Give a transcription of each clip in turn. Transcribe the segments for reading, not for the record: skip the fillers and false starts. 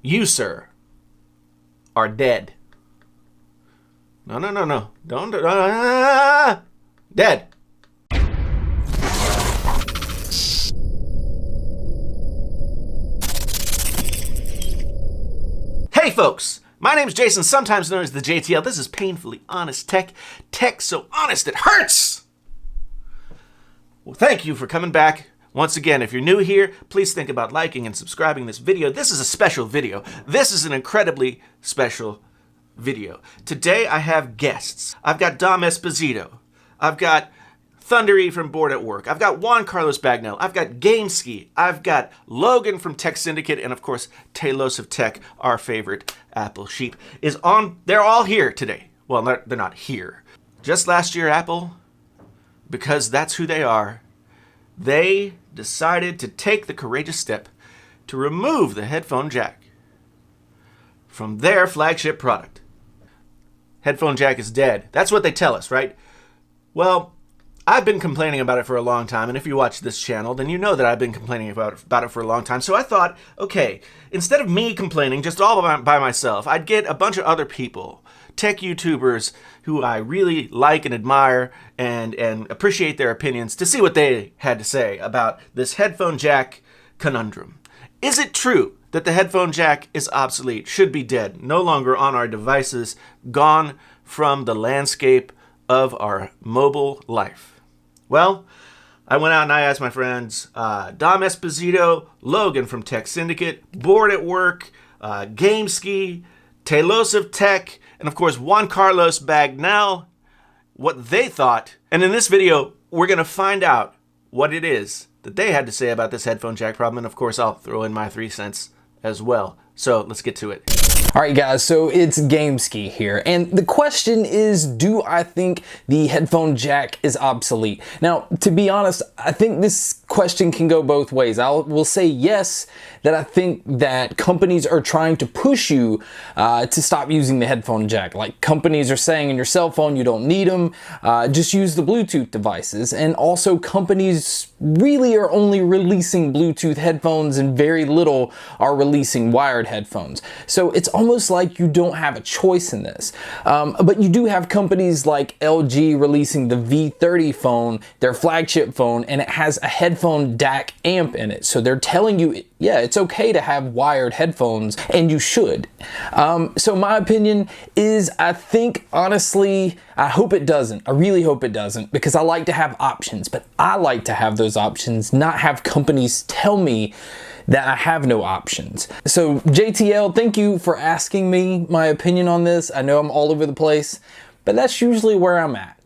You, sir, are dead. No. Don't. Dead. Hey, folks. My name's Jason, sometimes known as the JTL. This is Painfully Honest Tech. Tech so honest it hurts! Well, thank you for coming back. Once again, if you're new here, please think about liking and subscribing this video. This is a special video. This is an incredibly special video. Today I have guests. I've got Dom Esposito. I've got Thundery from Booredatwork. I've got Juan Carlos Bagnell. I've got Gamesky. I've got Logan-Tek Tech Syndicate. And of course, Telos of Tech, our favorite Apple sheep, is on. They're all here today. Well, they're not here. Just last year, Apple, because that's who they are, they decided to take the courageous step to remove the headphone jack from their flagship product. Headphone jack is dead. That's what they tell us, right? Well, I've been complaining about it for a long time, and if you watch this channel, then you know that I've been complaining about it for a long time. So I thought, okay, instead of me complaining just all by myself, I'd get a bunch of other people, tech YouTubers who I really like and admire and appreciate their opinions, to see what they had to say about this headphone jack conundrum. Is it true that the headphone jack is obsolete, should be dead, no longer on our devices, gone from the landscape of our mobile life? Well, I went out and I asked my friends Dom Esposito, Logan-Tek Tech Syndicate, Booredatwork, Gamesky, Tailosive Tech, and of course Juan Carlos Bagnell, what they thought. And in this video, we're going to find out what it is that they had to say about this headphone jack problem. And of course, I'll throw in my 3 cents as well. So let's get to it. Alright guys, so it's Gamesky here, and the question is, do I think the headphone jack is obsolete? Now, to be honest, I think this question can go both ways. Will say yes, that I think that companies are trying to push you to stop using the headphone jack. Like companies are saying in your cell phone you don't need them, just use the Bluetooth devices. And also companies really are only releasing Bluetooth headphones and very little are releasing wired headphones. So it's almost like you don't have a choice in this. But you do have companies like LG releasing the V30 phone, their flagship phone, and it has a headphone DAC amp in it. So they're telling you, yeah, it's okay to have wired headphones, and you should. So my opinion is, I think, honestly, I hope it doesn't. I really hope it doesn't, because I like to have options, but I like to have those options, not have companies tell me that I have no options. So JTL, thank you for asking me my opinion on this. I know I'm all over the place, but that's usually where I'm at.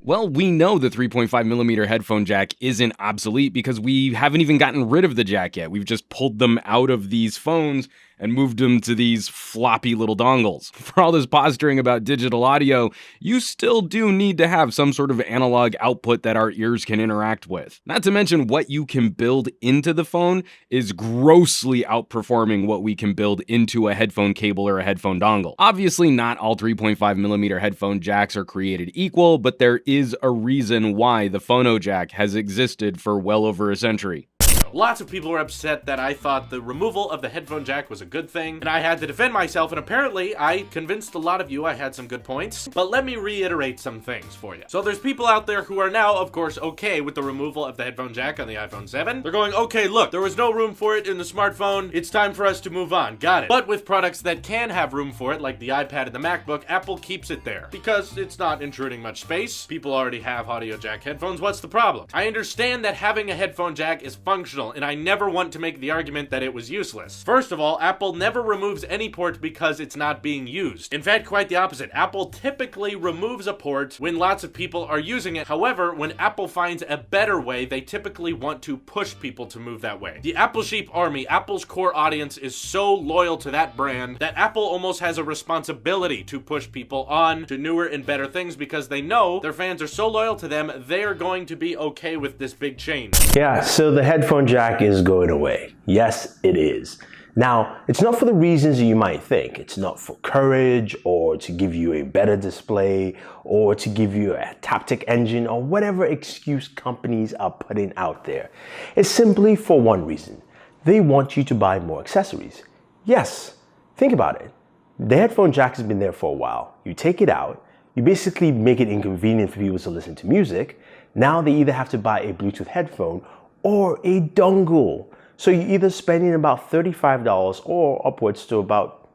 Well, we know the 3.5mm headphone jack isn't obsolete because we haven't even gotten rid of the jack yet. We've just pulled them out of these phones and moved them to these floppy little dongles. For all this posturing about digital audio, you still do need to have some sort of analog output that our ears can interact with. Not to mention what you can build into the phone is grossly outperforming what we can build into a headphone cable or a headphone dongle. Obviously, not all 3.5mm headphone jacks are created equal, but there is a reason why the phono jack has existed for well over a century. Lots of people were upset that I thought the removal of the headphone jack was a good thing, and I had to defend myself, and apparently I convinced a lot of you I had some good points. But let me reiterate some things for you. So there's people out there who are now, of course, okay with the removal of the headphone jack on the iPhone 7. They're going, okay, look, there was no room for it in the smartphone. It's time for us to move on. Got it. But with products that can have room for it, like the iPad and the MacBook, Apple keeps it there because it's not intruding much space. People already have audio jack headphones. What's the problem? I understand that having a headphone jack is functional, and I never want to make the argument that it was useless. First of all, Apple never removes any port because it's not being used. In fact, quite the opposite. Apple typically removes a port when lots of people are using it. However, when Apple finds a better way, they typically want to push people to move that way. The Apple Sheep Army, Apple's core audience, is so loyal to that brand that Apple almost has a responsibility to push people on to newer and better things because they know their fans are so loyal to them, they are going to be okay with this big change. Yeah, so the headphone jack is going away. Yes, it is. Now, it's not for the reasons you might think. It's not for courage or to give you a better display or to give you a Taptic engine or whatever excuse companies are putting out there. It's simply for one reason. They want you to buy more accessories. Yes, Think about it. The headphone jack has been there for a while. You take it out, you basically make it inconvenient for people to listen to music. Now they either have to buy a Bluetooth headphone or a dongle. So you're either spending about $35 or upwards to about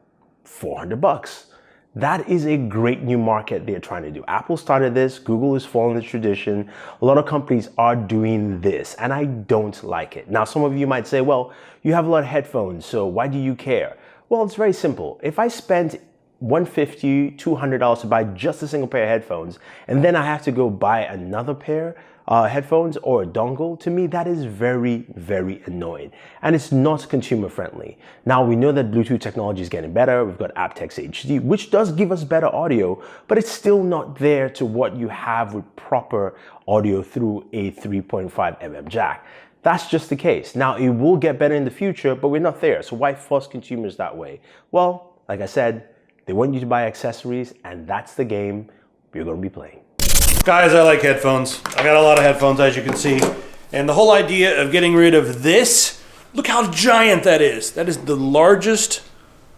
$400. That is a great new market they're trying to do. Apple started this, Google is following the tradition. A lot of companies are doing this, and I don't like it. Now, some of you might say, well, you have a lot of headphones, so why do you care? Well, it's very simple. If I spend $150, $200 to buy just a single pair of headphones, and then I have to go buy another pair headphones or a dongle, to me that is very, very annoying, and it's not consumer friendly. Now we know that Bluetooth technology is getting better. We've got aptX HD, which does give us better audio, but it's still not there to what you have with proper audio through a 3.5 mm jack. That's just the case. Now it will get better in the future, but we're not there. So why force consumers that way? Well, like I said, they want you to buy accessories, and that's the game we're going to be playing. Guys, I like headphones. I got a lot of headphones, as you can see. And the whole idea of getting rid of this, look how giant that is. That is the largest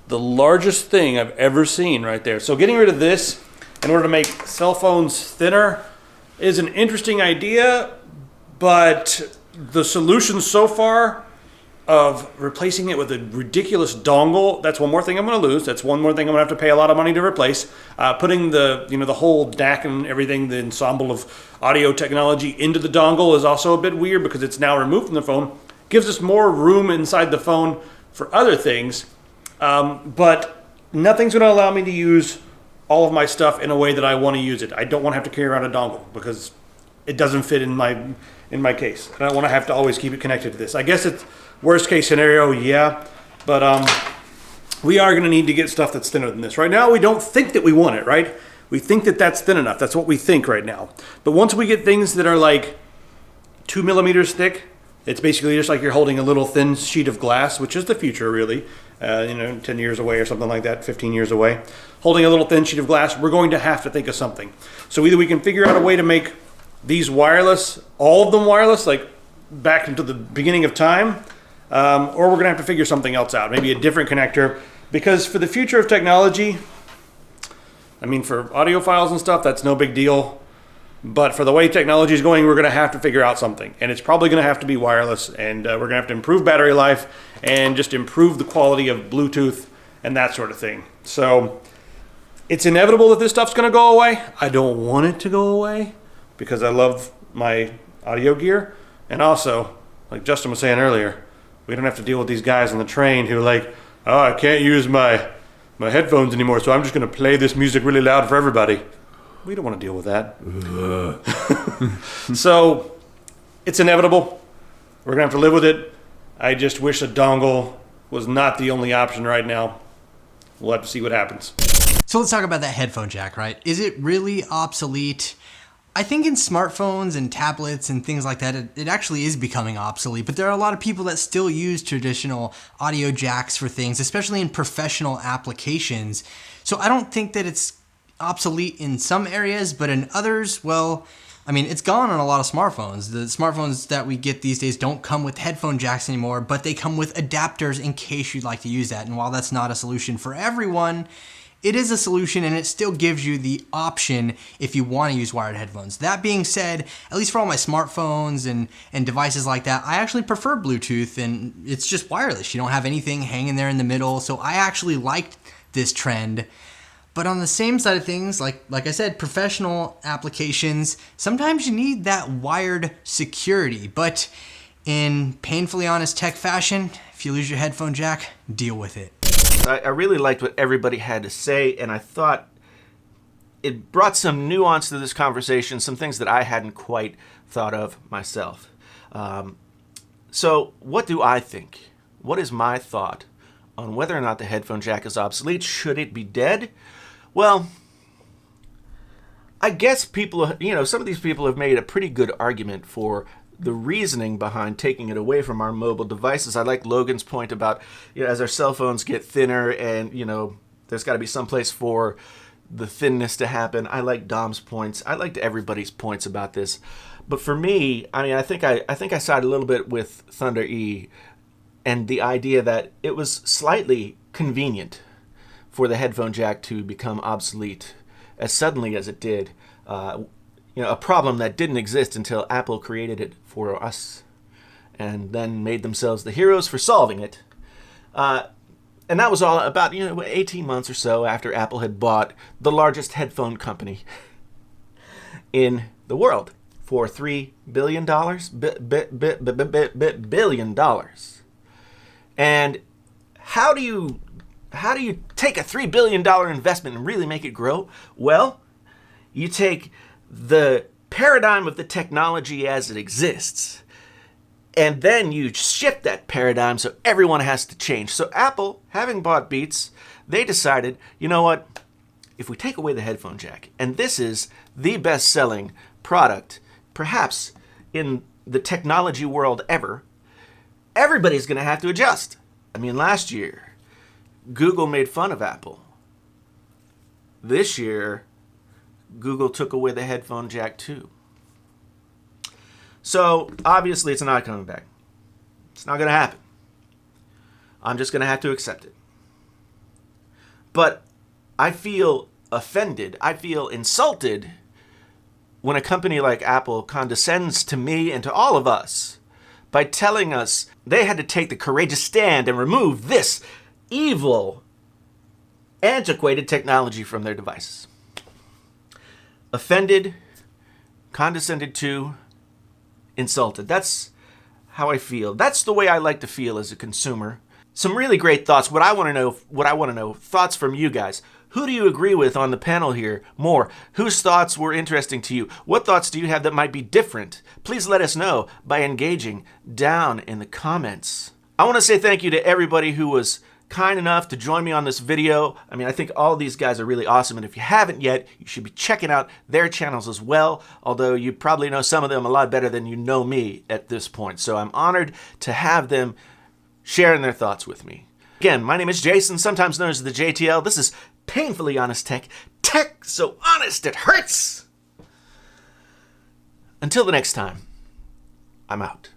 thing I've ever seen right there. So getting rid of this in order to make cell phones thinner is an interesting idea, but the solution so far of replacing it with a ridiculous dongle, that's one more thing I'm going to lose. That's one more thing I'm going to have to pay a lot of money to replace. Putting the whole DAC and everything, the ensemble of audio technology into the dongle is also a bit weird because it's now removed from the phone. Gives us more room inside the phone for other things, but nothing's going to allow me to use all of my stuff in a way that I want to use it. I don't want to have to carry around a dongle because it doesn't fit in my case. And I want to have to always keep it connected to this. I guess it's worst case scenario, yeah, but we are going to need to get stuff that's thinner than this. Right now, we don't think that we want it, right? We think that that's thin enough. That's what we think right now. But once we get things that are like 2 millimeters thick, it's basically just like you're holding a little thin sheet of glass, which is the future, really. 10 years away or something like that, 15 years away. Holding a little thin sheet of glass, we're going to have to think of something. So either we can figure out a way to make these all of them wireless, like back into the beginning of time, or we're going to have to figure something else out, maybe a different connector, because for the future of technology, I mean, for audiophiles and stuff, that's no big deal. But for the way technology is going, we're going to have to figure out something. And it's probably going to have to be wireless, and we're going to have to improve battery life and just improve the quality of Bluetooth and that sort of thing. So it's inevitable that this stuff's going to go away. I don't want it to go away because I love my audio gear. And also, like Justin was saying earlier, we don't have to deal with these guys on the train who are like, oh, I can't use my headphones anymore, so I'm just going to play this music really loud for everybody. We don't want to deal with that. So it's inevitable. We're going to have to live with it. I just wish a dongle was not the only option right now. We'll have to see what happens. So let's talk about that headphone jack, right? Is it really obsolete? I think in smartphones and tablets and things like that, it actually is becoming obsolete, but there are a lot of people that still use traditional audio jacks for things, especially in professional applications. So I don't think that it's obsolete in some areas, but in others, well, I mean, it's gone on a lot of smartphones. The smartphones that we get these days don't come with headphone jacks anymore, but they come with adapters in case you'd like to use that. And while that's not a solution for everyone, it is a solution, and it still gives you the option if you want to use wired headphones. That being said, at least for all my smartphones and devices like that, I actually prefer Bluetooth, and it's just wireless. You don't have anything hanging there in the middle, so I actually liked this trend. But on the same side of things, like I said, professional applications, sometimes you need that wired security. But in painfully honest tech fashion, if you lose your headphone jack, deal with it. I really liked what everybody had to say, and I thought it brought some nuance to this conversation, some things that I hadn't quite thought of myself. So what do I think? What is my thought on whether or not the headphone jack is obsolete? Should it be dead? Well, I guess people, some of these people have made a pretty good argument for the reasoning behind taking it away from our mobile devices. I like Logan's point about, as our cell phones get thinner and, there's got to be some place for the thinness to happen. I like Dom's points. I liked everybody's points about this. But for me, I think I sided a little bit with Thunder E and the idea that it was slightly convenient. for the headphone jack to become obsolete as suddenly as it did. A problem that didn't exist until Apple created it for us and then made themselves the heroes for solving it. And that was all about 18 months or so after Apple had bought the largest headphone company in the world for $3 billion. Billion. And how do you take a $3 billion investment and really make it grow? Well, you take the paradigm of the technology as it exists, and then you shift that paradigm so everyone has to change. So Apple, having bought Beats, they decided, you know what? If we take away the headphone jack, and this is the best-selling product, perhaps in the technology world ever, everybody's going to have to adjust. I mean, last year, Google made fun of Apple. This year, Google took away the headphone jack too. So, obviously, it's not coming back. It's not going to happen. I'm just going to have to accept it. But I feel offended. I feel insulted when a company like Apple condescends to me and to all of us by telling us they had to take the courageous stand and remove this evil, antiquated technology from their devices. Offended, condescended to, insulted. That's how I feel. That's the way I like to feel as a consumer. Some really great thoughts. What I want to know, thoughts from you guys. Who do you agree with on the panel here more? Whose thoughts were interesting to you? What thoughts do you have that might be different? Please let us know by engaging down in the comments. I want to say thank you to everybody who was kind enough to join me on this video. I mean, I think all these guys are really awesome, and if you haven't yet, you should be checking out their channels as well, although you probably know some of them a lot better than you know me at this point. So I'm honored to have them sharing their thoughts with me. Again, my name is Jason, sometimes known as the JTL. This is Painfully Honest Tech. Tech so honest it hurts! Until the next time, I'm out.